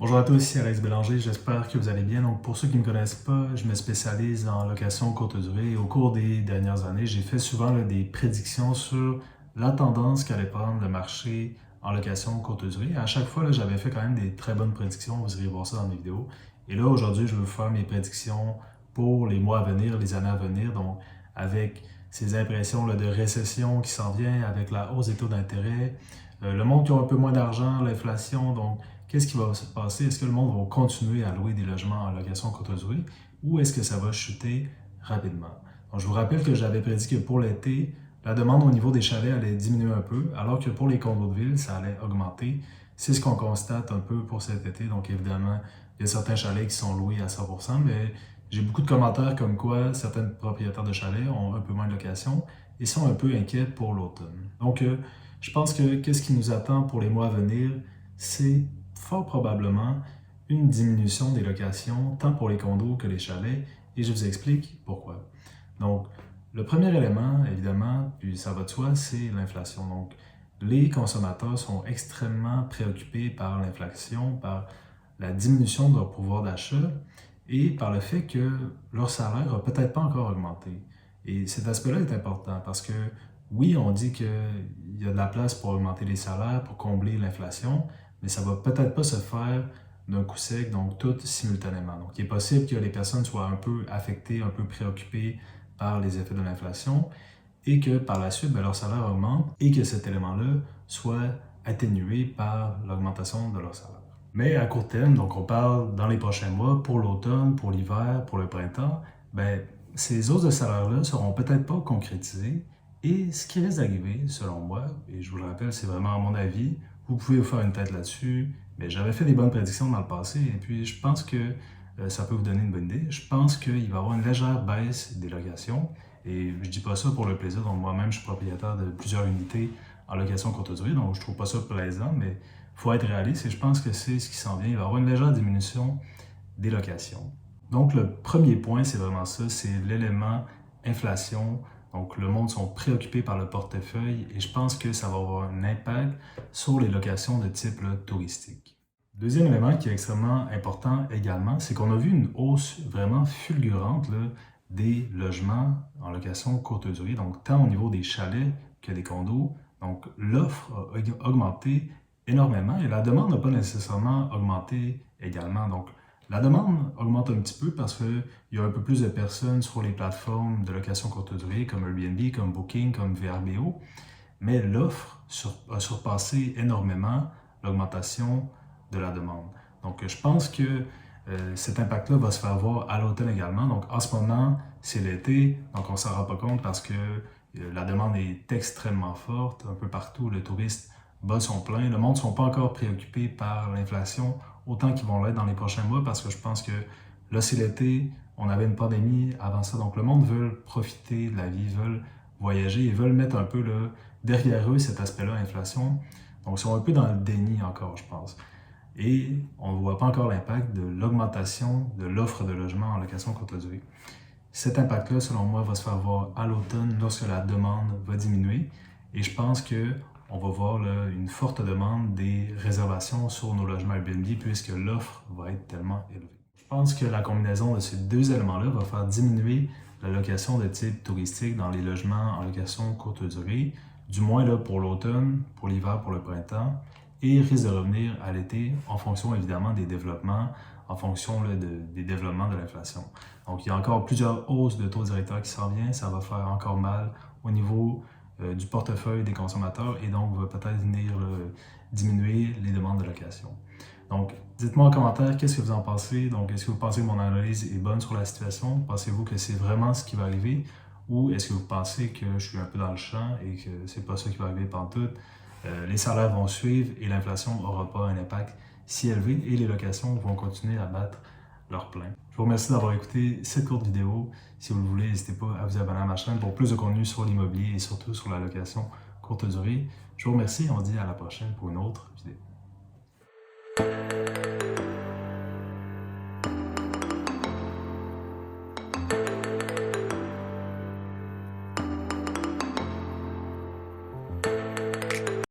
Bonjour à tous, ici Alex Bélanger, j'espère que vous allez bien. Donc, pour ceux qui ne me connaissent pas, je me spécialise en location courte durée. Au cours des dernières années, j'ai fait souvent des prédictions sur la tendance qu'allait prendre le marché en location courte durée. À chaque fois, j'avais fait quand même des très bonnes prédictions, vous irez voir ça dans mes vidéos. Et là, aujourd'hui, je vais vous faire mes prédictions pour les mois à venir, les années à venir. Donc, avec ces impressions de récession qui s'en vient, avec la hausse des taux d'intérêt, le monde qui a un peu moins d'argent, l'inflation, donc qu'est-ce qui va se passer? Est-ce que le monde va continuer à louer des logements en location courte durée ou est-ce que ça va chuter rapidement? Donc, je vous rappelle que j'avais prédit que pour l'été, la demande au niveau des chalets allait diminuer un peu, alors que pour les condos de ville, ça allait augmenter. C'est ce qu'on constate un peu pour cet été. Donc, évidemment, il y a certains chalets qui sont loués à 100%, mais j'ai beaucoup de commentaires comme quoi certains propriétaires de chalets ont un peu moins de location et sont un peu inquiets pour l'automne. Donc, je pense que qu'est-ce qui nous attend pour les mois à venir, c'est fort probablement une diminution des locations, tant pour les condos que les chalets, et je vous explique pourquoi. Donc, le premier élément, évidemment, puis ça va de soi, c'est l'inflation. Donc, les consommateurs sont extrêmement préoccupés par l'inflation, par la diminution de leur pouvoir d'achat et par le fait que leur salaire n'a peut-être pas encore augmenté. Et cet aspect-là est important parce que, oui, on dit qu'il y a de la place pour augmenter les salaires, pour combler l'inflation, mais ça ne va peut-être pas se faire d'un coup sec, donc tout simultanément. Donc, il est possible que les personnes soient un peu affectées, un peu préoccupées par les effets de l'inflation et que par la suite, leur salaire augmente et que cet élément-là soit atténué par l'augmentation de leur salaire. Mais à court terme, donc on parle dans les prochains mois, pour l'automne, pour l'hiver, pour le printemps, ces hausses de salaire-là ne seront peut-être pas concrétisées. Et ce qui risque d'arriver, selon moi, et je vous le rappelle, c'est vraiment à mon avis, vous pouvez vous faire une tête là-dessus, mais j'avais fait des bonnes prédictions dans le passé, et puis je pense que ça peut vous donner une bonne idée. Je pense qu'il va y avoir une légère baisse des locations, et je dis pas ça pour le plaisir, donc moi-même je suis propriétaire de plusieurs unités en location courte durée, donc je trouve pas ça plaisant, mais il faut être réaliste et je pense que c'est ce qui s'en vient. Il va y avoir une légère diminution des locations. Donc le premier point, c'est vraiment ça, c'est l'élément inflation. Donc le monde sont préoccupés par le portefeuille et je pense que ça va avoir un impact sur les locations de type touristique. Deuxième élément qui est extrêmement important également, c'est qu'on a vu une hausse vraiment fulgurante des logements en location courte durée, donc tant au niveau des chalets que des condos. Donc l'offre a augmenté énormément et la demande n'a pas nécessairement augmenté également. Donc la demande augmente un petit peu parce qu'il y a un peu plus de personnes sur les plateformes de location courte durée comme Airbnb, comme Booking, comme VRBO, mais l'offre a surpassé énormément l'augmentation de la demande. Donc je pense que cet impact-là va se faire voir à l'automne également. Donc en ce moment, c'est l'été, donc on ne s'en rend pas compte parce que la demande est extrêmement forte. Un peu partout, le touriste bat son plein. Le monde ne sont pas encore préoccupés par l'inflation autant qu'ils vont l'être dans les prochains mois parce que je pense que là, c'est l'été, on avait une pandémie avant ça. Donc le monde veut profiter de la vie, veulent voyager et veulent mettre un peu derrière eux cet aspect-là, inflation. Donc ils sont un peu dans le déni encore, je pense. Et on ne voit pas encore l'impact de l'augmentation de l'offre de logement en location courte durée. Cet impact-là, selon moi, va se faire voir à l'automne lorsque la demande va diminuer. Et je pense qu'on va voir une forte demande des réservations sur nos logements Airbnb puisque l'offre va être tellement élevée. Je pense que la combinaison de ces deux éléments-là va faire diminuer la location de type touristique dans les logements en location courte durée, du moins pour l'automne, pour l'hiver, pour le printemps, et risque de revenir à l'été en fonction évidemment des développements, en fonction des développements de l'inflation. Donc il y a encore plusieurs hausses de taux directeurs qui s'en viennent, ça va faire encore mal au niveau du portefeuille des consommateurs et donc va peut-être venir diminuer les demandes de location. Donc dites-moi en commentaire qu'est-ce que vous en pensez. Donc est-ce que vous pensez que mon analyse est bonne sur la situation? Pensez-vous que c'est vraiment ce qui va arriver? Ou est-ce que vous pensez que je suis un peu dans le champ et que c'est pas ça qui va arriver pantoute? Les salaires vont suivre et l'inflation n'aura pas un impact si élevé et les locations vont continuer à battre leur plein. Je vous remercie d'avoir écouté cette courte vidéo. Si vous le voulez, n'hésitez pas à vous abonner à ma chaîne pour plus de contenu sur l'immobilier et surtout sur la location courte durée. Je vous remercie et on se dit à la prochaine pour une autre vidéo.